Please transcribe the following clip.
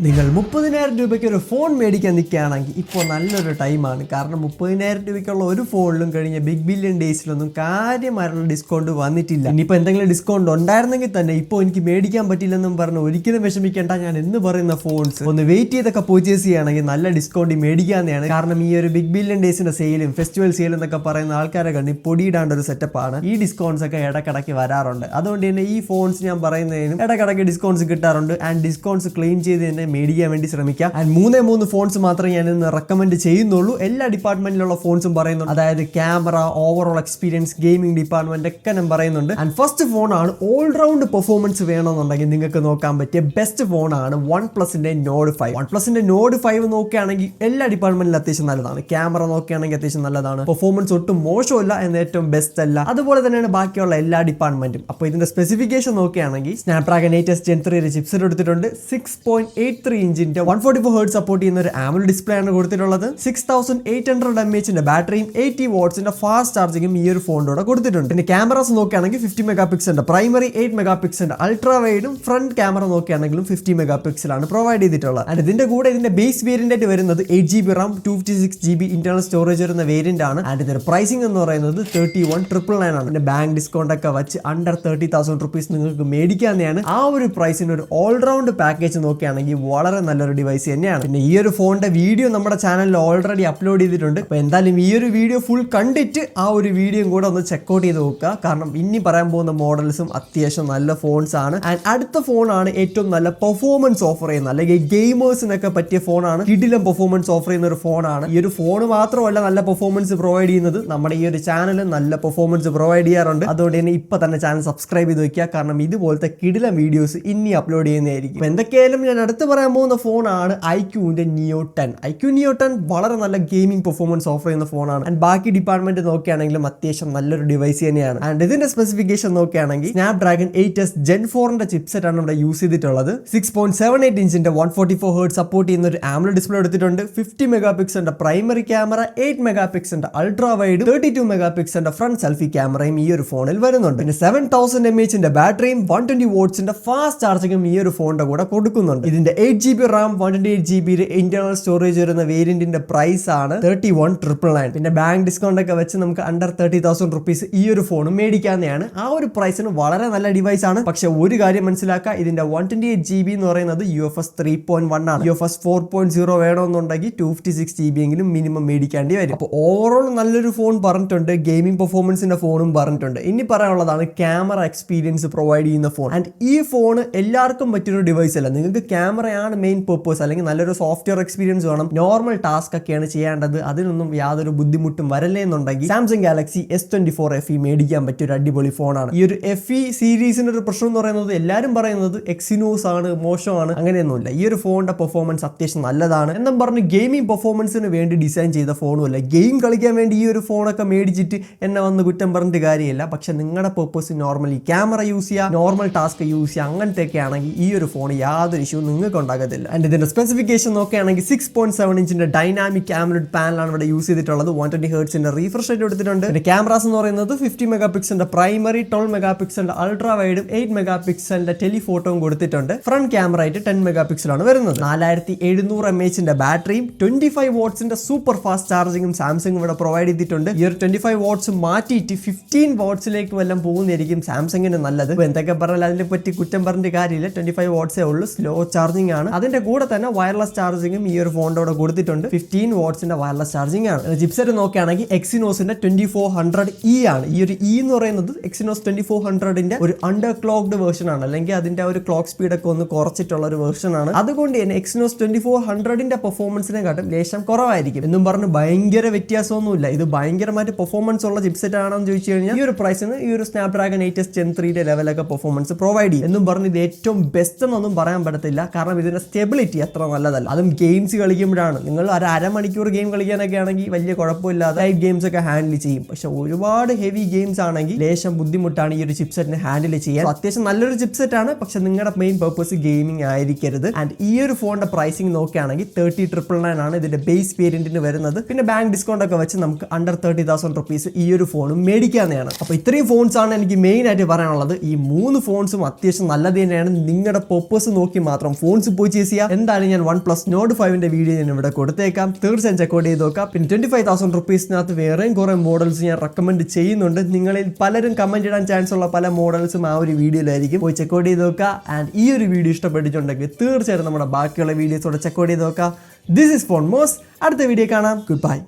നിങ്ങൾ 30,000 രൂപയ്ക്ക് ഒരു ഫോൺ മേടിക്കാൻ നിൽക്കുകയാണെങ്കിൽ ഇപ്പോൾ നല്ലൊരു ടൈമാണ്. കാരണം 30,000 രൂപയ്ക്കുള്ള ഒരു ഫോണിലും കഴിഞ്ഞ ബിഗ് ബില്യൺ ഡേയ്സിലൊന്നും കാര്യമായിട്ടുള്ള ഡിസ്കൗണ്ട് വന്നിട്ടില്ല. ഇനിയിപ്പോൾ എന്തെങ്കിലും ഡിസ്കൗണ്ട് ഉണ്ടായിരുന്നെങ്കിൽ തന്നെ ഇപ്പോൾ എനിക്ക് മേടിക്കാൻ പറ്റില്ലെന്നും പറഞ്ഞ് ഒരിക്കലും വിഷമിക്കേണ്ട. ഞാൻ എന്ന് പറയുന്ന ഫോൺസ് ഒന്ന് വെയിറ്റ് ചെയ്തൊക്കെ പർച്ചേസ് ചെയ്യുകയാണെങ്കിൽ നല്ല ഡിസ്കൗണ്ട് മേടിക്കാവുന്നതാണ്. കാരണം ഈ ഒരു ബിഗ് ബില്യൺ ഡേയ്സിന്റെ സെയിലും ഫെസ്റ്റിവൽ സെയിലും എന്നൊക്കെ പറയുന്ന ആൾക്കാരെ കണ്ട് പൊടിയിടാണ്ട ഒരു സെറ്റപ്പാണ്. ഈ ഡിസ്കൗണ്ട്സ് ഒക്കെ ഇടക്കിടയ്ക്ക് വരാറുണ്ട്. അതുകൊണ്ട് തന്നെ ഈ ഫോൺസ് ഞാൻ പറയുന്നതിനും ഇടക്കിടയ്ക്ക് ഡിസ്കൗണ്ട്സ് കിട്ടാറുണ്ട്. ആൻഡ് ഡിസ്കൗണ്ട്സ് ക്ലെയിം ചെയ്ത് തന്നെ മേടിക്കാൻ വേണ്ടി ശ്രമിക്കാം. ആൻഡ് മൂന്ന് ഫോൺസ് മാത്രമേ ഞാൻ ഇന്ന് റെക്കമെൻഡ് ചെയ്യുന്നുള്ളൂ. എല്ലാ ഡിപ്പാർട്ട്മെന്റിലുള്ള ഫോൺസും പറയുന്നുണ്ട്. അതായത് camera, overall experience, gaming department ഒക്കെ ഞാൻ പറയുന്നുണ്ട്. ആൻഡ് ഫസ്റ്റ് ഫോണാണ് ഓൾറൗണ്ട് പെർഫോമൻസ് വേണമെന്നുണ്ടെങ്കിൽ നിങ്ങൾക്ക് നോക്കാൻ പറ്റിയ ബെസ്റ്റ് ഫോണാണ് OnePlusന്റെ Nord 5. OnePlusന്റെ Nord 5 നോക്കുകയാണെങ്കിൽ എല്ലാ ഡിപ്പാർട്ട്മെന്റിലും അത്യാവശ്യം നല്ലതാണ്. ക്യാമറ നോക്കുകയാണെങ്കിൽ അത്യാവശ്യം നല്ലതാണ്. പെർഫോമൻസ് ഒട്ടും മോശമല്ല, എന്ന് ഏറ്റവും ബെസ്റ്റ് അല്ല. അതുപോലെ തന്നെയാണ് ബാക്കിയുള്ള എല്ലാ ഡിപ്പാർട്ട്മെന്റും. അപ്പോൾ ഇതിന്റെ സ്പെസിഫിക്കേഷൻ നോക്കുകയാണെങ്കിൽ Snapdragon 8s Gen 3 ചിപ്സെറ്റ് എടുത്തിട്ടുണ്ട്. 6.83 ഇഞ്ചിന്റെ 144 Hz സപ്പോർട്ട് ചെയ്യുന്ന ഒരു AMOLED ഡിസ്പ്ലേ ആണ് കൊടുത്തിട്ടുള്ളത്. 6800 mAhന്റെ ബാറ്ററിയും 80 വാട്ട്സിന്റെ ഫാസ്റ്റ് ചാർജിങ്ങും ഈ ഒരു ഫോണിലൂടെ കൊടുത്തിട്ടുണ്ട്. പിന്നെ ക്യാമറാസ് നോക്കുകയാണെങ്കിൽ 50 മെഗാപിക്സലിന്റെ പ്രൈമറി, 8 മെഗാപിക്സലിന്റെ അൾട്രാ വൈഡും ഫ്രണ്ട് ക്യാമറ നോക്കുകയാണെങ്കിലും 50 മെഗാപിക്സലാണ് പ്രൊവൈഡ് ചെയ്തിട്ടുള്ളത്. ആൻഡ് ഇതിന്റെ കൂടെ ഇതിന്റെ ബേസ് വേരിയന്റ് ആയിട്ട് വരുന്നത് 8GB RAM 256GB internal storage വരുന്ന വേരിയന്റ് ആണ്. ആൻഡ് ഇതിന്റെ പ്രൈസിംഗ് എന്ന് പറയുന്നത് 31,999 ആണ്. പിന്നെ ബാങ്ക് ഡിസ്കൗണ്ട് ഒക്കെ വെച്ച് അണ്ടർ 30,000 റുപ്പീസ് നിങ്ങൾക്ക് മേടിക്കാവുന്നതാണ്. ആ ഒരു പ്രൈസിന് ഒരു ഓൾറൗണ്ട് പാക്കേജ് നോക്കുകയാണെങ്കിൽ വളരെ നല്ലൊരു ഡിവൈസ് തന്നെയാണ്. പിന്നെ ഈ ഒരു ഫോണിന്റെ വീഡിയോ നമ്മുടെ ചാനലിൽ ഓൾറെഡി അപ്ലോഡ് ചെയ്തിട്ടുണ്ട്. അപ്പോൾ എന്തായാലും ഈ ഒരു വീഡിയോ ഫുൾ കണ്ടിട്ട് ആ ഒരു വീഡിയോയും കൂടെ ഒന്ന് ചെക്കൗട്ട് ചെയ്ത് നോക്കുക. കാരണം ഇനി പറയാൻ പോകുന്ന മോഡൽസും അത്യാവശ്യം നല്ല ഫോൺസ് ആണ്. ആൻഡ് അടുത്ത ഫോണാണ് ഏറ്റവും നല്ല പെർഫോമൻസ് ഓഫർ ചെയ്യുന്ന, അല്ലെങ്കിൽ ഗെയിമേഴ്സിനൊക്കെ പറ്റിയ ഫോണാണ്. കിടിലം പെർഫോമൻസ് ഓഫർ ചെയ്യുന്ന ഒരു ഫോണാണ്. ഈ ഒരു ഫോൺ മാത്രമല്ല നല്ല പെർഫോമൻസ് പ്രൊവൈഡ് ചെയ്യുന്നത്, നമ്മുടെ ഈ ഒരു ചാനൽ നല്ല പെർഫോമൻസ് പ്രൊവൈഡ് ചെയ്യാറുണ്ട്. അതുകൊണ്ട് തന്നെ ഇപ്പൊ തന്നെ ചാനൽ സബ്സ്ക്രൈബ് ചെയ്ത് വെക്കുക. കാരണം ഇതുപോലത്തെ കിടിലം വീഡിയോസ് ഇനി അപ്ലോഡ് ചെയ്യുന്നതായിരിക്കും. എന്തൊക്കെയായാലും ഞാൻ അടുത്ത് പറയാൻ പോകുന്ന ഫോണാണ് iQOOന്റെ Neo 10. iQOO Neo 10 വളരെ നല്ല ഗെയിമിംഗ് പെർഫോമൻസ് ഓഫർ ചെയ്യുന്ന ഫോണാണ്. ആൻഡ് ബാക്കി ഡിപ്പാർട്ട്മെന്റ് നോക്കുകയാണെങ്കിലും അത്യാവശ്യം നല്ലൊരു ഡിവൈസ് തന്നെയാണ്. ആൻഡ് ഇതിന്റെ സ്പെസിഫിക്കേഷൻ നോക്കുകയാണെങ്കിൽ Snapdragon 8s Gen 4ന്റെ ചിപ്സെറ്റ് ആണ് ഇവിടെ യൂസ് ചെയ്തിട്ടുള്ളത്. 6.78 ഇഞ്ചിന്റെ 144 Hz സപ്പോർട്ട് ചെയ്യുന്ന ഒരു AMOLED ഡിസ്പ്ലേ എടുത്തിട്ടുണ്ട്. 50 മെഗാപിക്സലിന്റെ പ്രൈമറി ക്യാമറ, 8 മെഗാപിക്സലിന്റെ അൾട്രാ വൈഡ്, 32 മെഗാപിക്സലിന്റെ ഫ്രണ്ട് സെൽഫി ക്യാമറയും ഈ ഒരു ഫോണിൽ വരുന്നുണ്ട്. പിന്നെ 7000 mAhന്റെ ബാറ്ററിയും 120 വാട്ട്സിന്റെ ഫാസ്റ്റ് ചാർജിങ്ങും ഈ ഒരു ഫോണിന്റെ കൂടെ കൊടുക്കുന്നുണ്ട്. ഇതിന്റെ 8GB RAM 128GB internal storage വരുന്ന വേരിയന്റിന്റെ പ്രൈസ് ആണ് 31,999. പിന്നെ ബാങ്ക് ഡിസ്കൗണ്ട് ഒക്കെ വെച്ച് നമുക്ക് അണ്ടർ 30,000 റുപ്പീസ് ഈ ഒരു ഫോൺ മേടിക്കാവുന്നതാണ്. ആ ഒരു പ്രൈസിന് വളരെ നല്ല ഡിവൈസ് ആണ്. പക്ഷെ ഒരു കാര്യം മനസ്സിലാക്കുക, ഇതിന്റെ 128GB എന്ന് പറയുന്നത് UFS 3.1 ആണ്. UFS 4.0 വേണമെന്നുണ്ടെങ്കിൽ 256GB എങ്കിലും മിനിമം മേടിക്കേണ്ടി വരും. അപ്പോൾ ഓവറോൾ നല്ലൊരു ഫോൺ പറഞ്ഞിട്ടുണ്ട്. ഗെയിമിംഗ് പെർഫോമൻസിന്റെ ഫോണും പറഞ്ഞിട്ടുണ്ട്. ഇനി പറയാനുള്ളതാണ് ക്യാമറ എക്സ്പീരിയൻസ് പ്രൊവൈഡ് ചെയ്യുന്ന ഫോൺ. ആൻഡ് ഈ ഫോൺ എല്ലാവർക്കും പറ്റിയൊരു ഡിവൈസ് അല്ല. നിങ്ങൾക്ക് ക്യാമറയാണ് മെയിൻ പർപ്പസ്, അല്ലെങ്കിൽ നല്ലൊരു സോഫ്റ്റ്വെയർ എക്സ്പീരിയൻസ് വേണം, നോർമൽ ടാസ്ക് ഒക്കെയാണ് ചെയ്യേണ്ടത്, അതിനൊന്നും യാതൊരു ബുദ്ധിമുട്ടും വരല്ലേ എന്നുണ്ടെങ്കിൽ സാംസങ് ഗാലക്സി S24 FE മേടിക്കാൻ പറ്റിയ ഒരു അടിപൊളി ഫോണാണ്. ഈ ഒരു FE സീരീസിന്റെ ഒരു പ്രശ്നം എന്ന് പറയുന്നത് എല്ലാവരും പറയുന്നത് എക്സിനോസ് ആണ്, മോശമാണ്. അങ്ങനെയൊന്നുമില്ല. ഈ ഒരു ഫോണിന്റെ പെർഫോമൻസ് അത്യാവശ്യം നല്ലതാണ്. എന്നും പറഞ്ഞ് ഗെയിമിംഗ് പെർഫോമൻസിന് വേണ്ടി ഡിസൈൻ ചെയ്ത ഫോണുമല്ല. ഗെയിം കളിക്കാൻ വേണ്ടി ഈ ഒരു ഫോണൊക്കെ മേടിച്ചിട്ട് എന്നെ വന്ന് കുറ്റം പറഞ്ഞിട്ട് കാര്യമില്ല. പക്ഷെ നിങ്ങളുടെ പർപ്പസ് നോർമലി ക്യാമറ യൂസ് ചെയ്യുക, നോർമൽ ടാസ്ക് യൂസ് ചെയ്യുക, അങ്ങനത്തെയൊക്കെ ആണെങ്കിൽ ഈ ഒരു ഫോൺ യാതൊരു ഇഷ്യൂ നിങ്ങൾക്ക് ഉണ്ടാകത്തില്ല. ആൻഡ് ഇതിന്റെ സ്പെസിഫിക്കേഷൻ നോക്കുകയാണെങ്കിൽ 6.7 ഇഞ്ചിന്റെ ഡൈനാമിക് AMOLED പാനലാണ് ഇവിടെ യൂസ് ചെയ്തിട്ടുള്ളത്. 120 Hzന്റെ റീഫ്രഷ് റേറ്റ് എടുത്തിട്ടുണ്ട്. പിന്നെ ക്യാമറാസ് എന്ന് പറയുന്നത് 50 മെഗാപിക്സലിന്റെ പ്രൈമറി, 12 മെഗാപിക്സലിന്റെ അൾട്രാ വൈഡും 8 മെഗാപിക്സലിന്റെ ടെലിഫോട്ടോയും കൊടുത്തിട്ടുണ്ട്. ഫ്രണ്ട് ക്യാമറ ആയിട്ട് 10 മെഗാപിക്സലാണ് വരുന്നത്. 4700 mAhന്റെ ബാറ്ററിയും 25 വാട്ട്സിന്റെ സൂപ്പർ ഫാസ്റ്റ് ചാർജിങ്ങും സാംസങ് ഇവിടെ പ്രൊവൈഡ് ചെയ്തിട്ടുണ്ട്. ഈ ഒരു 25 വാട്ട്സ് മാറ്റിയിട്ട് 15 വാട്ട്സിലേക്ക് വല്ലതും പോകുന്നതായിരിക്കും സാംസങ്ങിന് നല്ലത്. എന്തൊക്കെ പറഞ്ഞാൽ അതിനെ പറ്റി കുറ്റം പറഞ്ഞിട്ട് കാര്യമില്ല. 25 വാട്ട്സേ ഉള്ളൂ, സ്ലോ ചാർജിങ് ആണ്. അതിന്റെ കൂടെ തന്നെ വയർലെസ് ചാർജിങ്ങും ഈ ഒരു ഫോണിന്റെ കൂടെ കൊടുത്തിട്ടുണ്ട്. 15 വാട്ട്സിന്റെ വയർലെസ് ചാർജിങ് ആണ്. ചിപ്സെറ്റ് നോക്കുകയാണെങ്കിൽ എക്സിനോസിന്റെ 2400E ആണ്. ഈ ഒരു E എന്ന് പറയുന്നത് എക്സിനോസ് 2400ന്റെ ഒരു അണ്ടർ ക്ലോക്ക്ഡ് വേർഷൻ ആണ്, അല്ലെങ്കിൽ അതിന്റെ ഒരു ക്ലോക്ക് സ്പീഡ് ഒക്കെ ഒന്ന് കുറച്ചിട്ടുള്ള ഒരു വേർഷൻ ആണ്. അതുകൊണ്ട് തന്നെ എക്സിനോസ് 2400ന്റെ പെർഫോമൻസിനെ കാട്ടും ലേശം കുറവായിരിക്കും. എന്നും പറഞ്ഞ് ഭയങ്കര വ്യത്യാസമൊന്നുമില്ല. ഇത് ഭയങ്കരമായിട്ട് പെർഫോമൻസ് ഉള്ള ചിപ്സെറ്റ് ആണെന്ന് ചോദിച്ചു കഴിഞ്ഞാൽ ഈ ഒരു പ്രൈസിന് ഈ ഒരു Snapdragon 8s Gen 3ന്റെ ലെവലൊക്കെ പെർഫോമൻസ് പ്രൊവൈഡ് ചെയ്യും. എന്നും പറഞ്ഞ് ഇത് ഏറ്റവും ബെസ്റ്റ് എന്നൊന്നും പറയാൻ പറ്റത്തില്ല. കാരണം ഇതിന്റെ സ്റ്റെബിലിറ്റി അത്ര നല്ലതല്ല. അതും ഗെയിംസ് കളിക്കുമ്പോഴാണ്. നിങ്ങൾ ഒരു അരമണിക്കൂർ ഗെയിം കളിക്കാനൊക്കെ ആണെങ്കിൽ വലിയ കുഴപ്പമില്ലാതെ ലൈറ്റ് ഗെയിംസ് ഒക്കെ ഹാൻഡിൽ ചെയ്യും. പക്ഷെ ഒരുപാട് ഹെവി ഗെയിംസ് ആണെങ്കിൽ ലേശം ബുദ്ധിമുട്ടാണ് ഈ ഒരു ചിപ്സെറ്റിനെ ഹാൻഡിൽ ചെയ്യാൻ. അത്യാവശ്യം നല്ലൊരു ചിപ്സെറ്റ് ആണ്, പക്ഷെ നിങ്ങളുടെ മെയിൻ പർപ്പസ് ഗെയിമിംഗ് ആയിരിക്കരുത്. ആൻഡ് ഈ ഒരു ഫോണിന്റെ പ്രൈസിംഗ് നോക്കുകയാണെങ്കിൽ 30,999 ആണ് ഇതിന്റെ ബേസ് വേരിയന്റിന് വരുന്നത്. പിന്നെ ബാങ്ക് ഡിസ്കൗണ്ട് ഒക്കെ വെച്ച് നമുക്ക് അണ്ടർ 30,000 റുപ്പീസ് ഈ ഒരു ഫോണും മേടിക്കാവുന്നതാണ്. അപ്പോൾ ഇത്രയും ഫോൺസ് ആണ് എനിക്ക് മെയിൻ ആയിട്ട് പറയാനുള്ളത്. ഈ 3 ഫോൺസും അത്യാവശ്യം നല്ലത് തന്നെയാണ്. നിങ്ങളുടെ പർപ്പസ് നോക്കി മാത്രം ഫോൺസ് ഡിസ്കൗണ്ട്സ് പോയി ചേസ് ചെയ്യുക. എന്തായാലും ഞാൻ OnePlus Nord 5ന്റെ വീഡിയോ ഞാൻ ഇവിടെ കൊടുത്തേക്കാം, തീർച്ചയായും ചെക്കൗട്ട് ചെയ്ത് നോക്കാം. പിന്നെ 25,000 റുപ്പീസിനകത്ത് വേറെയും കുറെ മോഡൽസ് ഞാൻ റെക്കമെൻഡ് ചെയ്യുന്നുണ്ട്. നിങ്ങളിൽ പലരും കമന്റ് ഇടാൻ ചാൻസ് ഉള്ള പല മോഡൽസും ആ ഒരു വീഡിയോയിലായിരിക്കും, പോയി ചെക്കൗട്ട് ചെയ്ത് നോക്കുക. ആൻഡ് ഈ ഒരു വീഡിയോ ഇഷ്ടപ്പെട്ടിട്ടുണ്ടെങ്കിൽ തീർച്ചയായിട്ടും നമ്മുടെ ബാക്കിയുള്ള വീഡിയോസോടെ ചെക്കൗട്ട് ചെയ്ത് നോക്കുക. This is phone moss. അടുത്ത വീഡിയോ കാണാം. Good by.